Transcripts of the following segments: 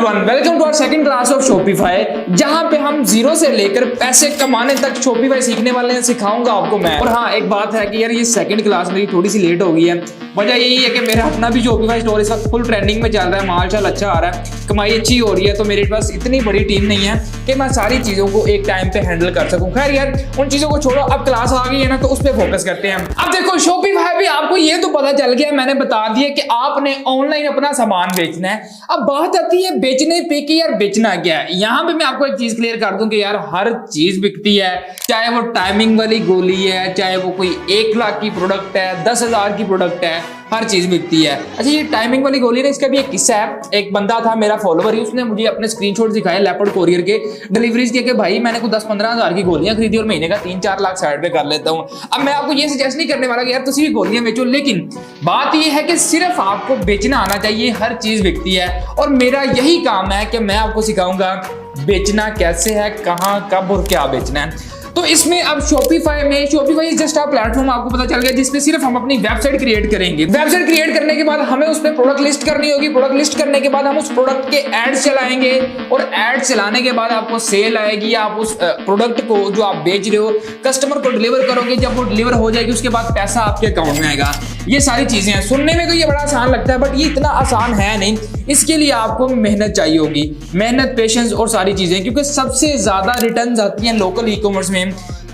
Everyone, welcome to our second class of Shopify, जहां पे हम जीरो से लेकर पैसे कमाने तक शॉपिफाई सीखने वाले हैं। सिखाऊंगा आपको मैं। और हाँ, एक बात है कि यार ये सेकंड क्लास मेरी थोड़ी सी लेट हो गई है। वजह यही है कि मेरा अपना भी शॉपिफाई स्टोर इस वक्त फुल ट्रेंडिंग में चल रहा है, माल अच्छा आ रहा है, कमाई अच्छी हो रही है। तो मेरे पास इतनी बड़ी टीम नहीं है कि मैं सारी चीजों को एक टाइम पे हैंडल कर सकूं। खैर यार, उन चीजों को छोड़ो, अब क्लास आ गई है ना, तो उस पर फोकस करते हैं। अब देखो, शॉपिफाई भी आपको ये तो पता चल गया, मैंने बता दिया कि आपने ऑनलाइन अपना सामान बेचना है। अब बात आती है बेचने पे कि यार बेचना क्या है। यहां पे मैं आपको एक चीज क्लियर कर दूं कि यार हर चीज बिकती है, चाहे वो टाइमिंग वाली गोली है, चाहे वो कोई 1 लाख की प्रोडक्ट है, 10,000 की प्रोडक्ट है, हर चीज बिकती है। अच्छा, ये टाइमिंग वाली गोली ना, इसका भी एक किस्सा है। एक बंदा था मेरा फॉलोवर ही, उसने मुझे अपने स्क्रीनशॉट दिखाए लेपर्ड कोरियर के डिलीवरीज के, भाई मैंने को 10-15 हजार की गोलियां खरीदी और महीने का 3-4 लाख साइड पे कर लेता हूं। अब मैं आपको ये सजेस्ट नहीं करने वाला कि यार तुम भी गोलियां बेचो, लेकिन बात ये है कि सिर्फ आपको बेचना आना चाहिए, हर चीज बिकती है। और मेरा यही काम है कि मैं आपको सिखाऊंगा बेचना कैसे है, कहां, कब और क्या बेचना है। तो इसमें अब Shopify is just a platform, आपको पता चल गया, जिसपे सिर्फ हम अपनी वेबसाइट क्रिएट करेंगे। वेबसाइट क्रिएट करने के बाद हमें उस पर प्रोडक्ट लिस्ट करनी होगी। प्रोडक्ट लिस्ट करने के बाद हम उस प्रोडक्ट के एड्स चलाएंगे, और एड्स चलाने के बाद आपको सेल आएगी। आप उस प्रोडक्ट को जो आप बेच रहे हो कस्टमर को डिलीवर करोगे। जब वो डिलीवर हो जाएगी उसके बाद पैसा आपके अकाउंट में आएगा। ये सारी चीजें हैं। सुनने में तो ये बड़ा आसान लगता है, बट ये इतना आसान है नहीं। इसके लिए आपको मेहनत चाहिए होगी, मेहनत, पेशेंस और सारी चीजें, क्योंकि सबसे ज्यादा रिटर्न्स आती हैं लोकल ई कॉमर्स में।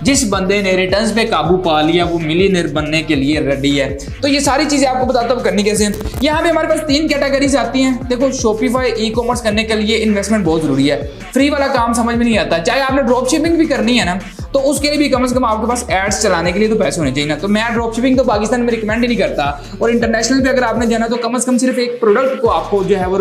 जिस बंदे ने रिटर्न्स पे काबू पा लिया वो मिलियनेयर बनने के लिए रेडी है। तो ये सारी चीजें आपको बताता हूं करनी कैसे। यहाँ पे हमारे पास 3 कैटेगरीज आती हैं। देखो, शॉपिफाई ई कॉमर्स करने के लिए इन्वेस्टमेंट बहुत जरूरी है। फ्री वाला काम समझ में नहीं आता। चाहे आपने ड्रॉप शिपिंग भी करनी है ना, तो उसके लिए भी कम से कम आपके पास एड्स चलाने के लिए तो पैसे होने चाहिए ना। तो मैं ड्रॉप शिपिंग तो पाकिस्तान में रिकमेंड ही नहीं करता। और इंटरनेशनल पे अगर आपने जाना तो कम से कम सिर्फ एक प्रोडक्ट को आपको जो है वो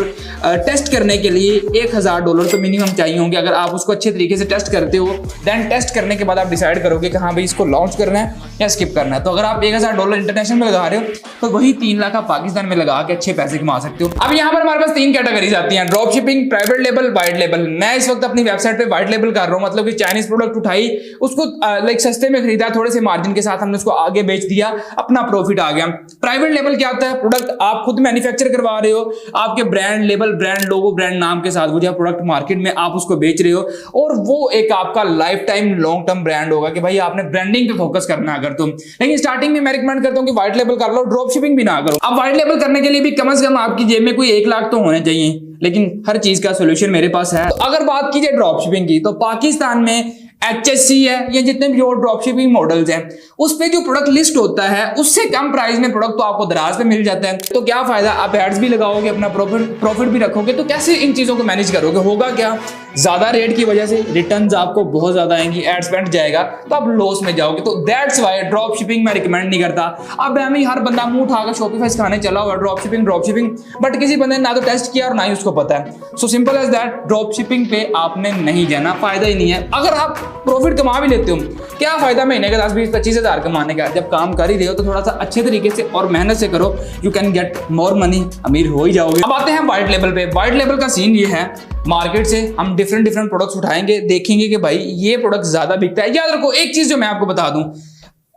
टेस्ट करने के लिए $1,000 तो मिनिमम चाहिए होंगे। अगर आप उसको अच्छे तरीके से टेस्ट करते हो, देन टेस्ट करने के बाद आप डिसाइड करोगे कि हाँ भाई इसको लॉन्च करना है या स्किप करना है। तो अगर आप $1,000 इंटरनेशनल में लगा रहे हो तो वही 3 लाख आप पाकिस्तान में लगा के अच्छे पैसे कमा सकते हो। अब यहाँ पर हमारे पास 3 कैटेगरीज आती हैं, drop shipping, private label, white label. मैं इस वक्त अपनी वेबसाइट पे वाइट लेबल कर रहा हूँ, मतलब कि चाइनीज प्रोडक्ट उठाई, उसको लाइक सस्ते में खरीदा, थोड़े से मार्जिन के साथ हमने उसको आगे बेच दिया, अपना प्रॉफिट आ गया। प्राइवेट लेबल क्या होता है? प्रोडक्ट आप खुद मैन्युफैक्चर करवा रहे हो, आपके brand label, brand logo, brand नाम के साथ वो जो प्रोडक्ट मार्केट में आप उसको बेच रहे हो, और वो एक आपका life time long term brand होगा कि भाई आपने ब्रांडिंग पे फोकस करना है अगर तुम। लेकिन स्टार्टिंग में मैं रिकमेंड करता हूं कि व्हाइट लेबल कर लो, ड्रॉप शिपिंग भी ना करो। अब व्हाइट लेबल करने के लिए भी कम से कम आपकी जेब में कोई 1 लाख तो होने चाहिए, लेकिन हर चीज का सोल्यूशन मेरे पास है। तो अगर बात कीजिए ड्रॉप शिपिंग की, तो पाकिस्तान में HSC है, ये जितने भी और ड्रॉप शिपिंग मॉडल्स हैं, उस पे जो प्रोडक्ट लिस्ट होता है उससे कम प्राइस में प्रोडक्ट तो आपको दराज पे मिल जाता है। तो क्या फायदा, आप एड्स भी लगाओगे, अपना प्रॉफिट भी रखोगे, तो कैसे इन चीजों को मैनेज करोगे? होगा क्या, ज्यादा रेट की वजह से रिटर्न्स आपको बहुत ज्यादा आएंगी, एड स्पेंड जाएगा, तो आप लॉस में जाओगे। तो दैट्स व्हाई ड्रॉप शिपिंग मैं रिकमेंड नहीं करता। अब हमें हर बंदा मुंह उठाकर शॉपिफाई सिखाने चला हुआ ड्रॉप शिपिंग, बट किसी बंदे ने ना तो टेस्ट किया और ना ही उसको पता है। So simple as that, drop shipping पे आपने नहीं जाना, फायदा ही नहीं है। अगर आप प्रॉफिट कमा भी लेते हो, क्या फायदा महीने का 10-20-25 हजार कमाने का? जब काम कर ही रहे हो तो थोड़ा सा अच्छे तरीके से और मेहनत से करो, you can get more money, अमीर हो ही जाओगे। अब आते हैं व्हाइट लेवल पे। व्हाइट लेवल का सीन ये है, मार्केट से हम डिफरेंट प्रोडक्ट्स उठाएंगे, देखेंगे कि भाई ये प्रोडक्ट ज्यादा बिकता है। याद रखो एक चीज जो मैं आपको बता दूं,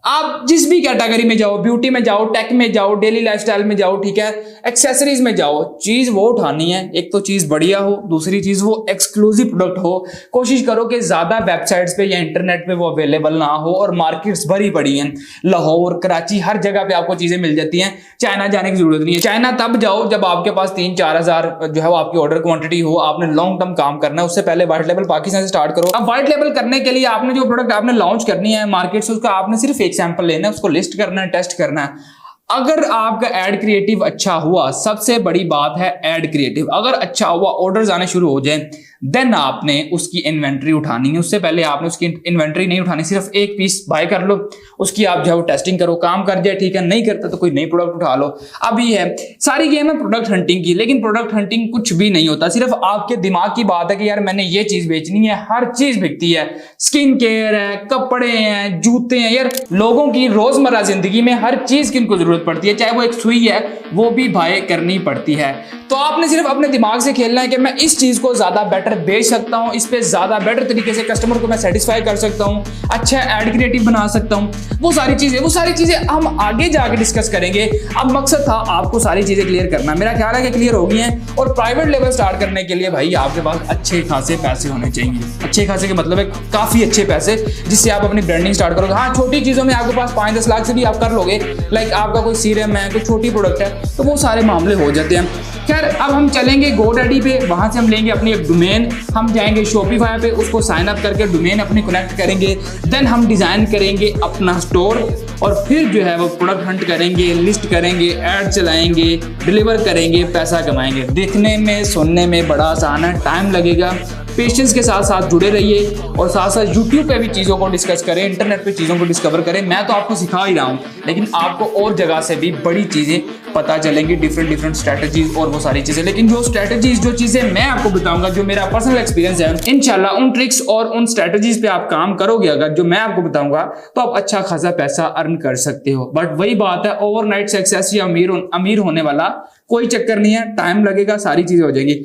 आप जिस भी कैटेगरी में जाओ, ब्यूटी में जाओ, टेक में जाओ, डेली लाइफस्टाइल में जाओ, ठीक है, एक्सेसरीज में जाओ, चीज वो उठानी है, एक तो चीज बढ़िया हो, दूसरी चीज वो एक्सक्लूसिव प्रोडक्ट हो। कोशिश करो कि ज्यादा वेबसाइट्स पे या इंटरनेट पे वो अवेलेबल ना हो, और मार्केट्स भरी पड़ी हैं, लाहौर, कराची, हर जगह पे आपको चीजें मिल जाती हैं। चाइना जाने की जरूरत नहीं है। चाइना तब जाओ जब आपके पास 3-4 हजार जो है वो आपकी ऑर्डर क्वांटिटी हो, आपने लॉन्ग टर्म काम करना है। उससे पहले व्हाइट लेवल पाकिस्तान से स्टार्ट करो। अब व्हाइट लेवल करने के लिए आपने जो प्रोडक्ट आपने लॉन्च करनी है मार्केट से, उसका आपने सिर्फ सैंपल लेना है, उसको लिस्ट करना है, टेस्ट करना है। अगर आपका एड क्रिएटिव अच्छा हुआ, सबसे बड़ी बात है एड क्रिएटिव अगर अच्छा हुआ, ऑर्डर्स आने शुरू हो जाए, देन आपने उसकी इन्वेंट्री उठानी है। उससे पहले आपने उसकी इन्वेंट्री नहीं उठानी, सिर्फ एक पीस बाय कर लो, उसकी आप जो है टेस्टिंग करो, काम कर जाए ठीक है, नहीं करता तो कोई नई प्रोडक्ट उठा लो। अब ये है सारी गेम है प्रोडक्ट हंटिंग की, लेकिन प्रोडक्ट हंटिंग कुछ भी नहीं होता, सिर्फ आपके दिमाग की बात है कि यार मैंने ये चीज बेचनी है। हर चीज बिकती है, स्किन केयर है, कपड़े हैं, जूते हैं, यार लोगों की रोजमर्रा जिंदगी में हर चीज की उनको जरूरत जरूरत पड़ती है, चाहे वो एक सुई है वो भी भाई करनी पड़ती है। तो आपने सिर्फ अपने दिमाग से खेलना है कि मैं इस चीज को ज्यादा बेटर बेच सकता हूँ, इस पे ज्यादा बेटर तरीके से कस्टमर को मैं सेटिस्फाई कर सकता हूँ, अच्छा एड क्रिएटिव बना सकता हूँ। वो सारी चीजें हम आगे जाके डिस्कस करेंगे। अब मकसद था आपको सारी चीजें क्लियर करना, मेरा ख्याल है कि क्लियर हो गई हैं। और प्राइवेट लेवल स्टार्ट करने के लिए भाई आपके पास अच्छे खासे पैसे होने चाहिए। अच्छे खासे के मतलब है काफी अच्छे पैसे, जिससे आप अपनी ब्रांडिंग स्टार्ट करोगे। हाँ, छोटी चीजों में आपके पास 5-10 लाख से भी आप कर लोगे, लाइक आपका कोई सीरम है, कोई छोटी प्रोडक्ट है, तो वो सारे मामले हो जाते हैं। खैर, अब हम चलेंगे GoDaddy पे, वहां से हम लेंगे अपनी एक डोमेन, हम जाएंगे Shopify पे, उसको साइन अप करके डोमेन अपनी कनेक्ट करेंगे, देन हम डिजाइन करेंगे अपना स्टोर, और फिर जो है वो प्रोडक्ट हंट करेंगे, लिस्ट करेंगे, ऐड चलाएंगे, डिलीवर करेंगे, पैसा कमाएंगे। देखने में सुनने में बड़ा आसान है, टाइम लगेगा, पेशेंस के साथ साथ जुड़े रहिए और साथ साथ YouTube पे भी चीज़ों को डिस्कस करें, इंटरनेट पे चीज़ों को डिस्कवर करें। मैं तो आपको सिखा ही रहा हूँ, लेकिन आपको और जगह से भी बड़ी चीज़ें पता चलेंगी, डिफरेंट स्ट्रैटेजीज और वो सारी चीज़ें। लेकिन जो स्ट्रैटेजीज, जो चीज़ें मैं आपको बताऊंगा, जो मेरा पर्सनल एक्सपीरियंस है, इंशाल्लाह उन ट्रिक्स और उन स्ट्रैटेजीज पे आप काम करोगे अगर, जो मैं आपको बताऊंगा, तो आप अच्छा खासा पैसा अर्न कर सकते हो। बट वही बात है, ओवरनाइट सक्सेस या अमीर होने वाला कोई चक्कर नहीं है, टाइम लगेगा, सारी चीज़ें हो जाएंगी।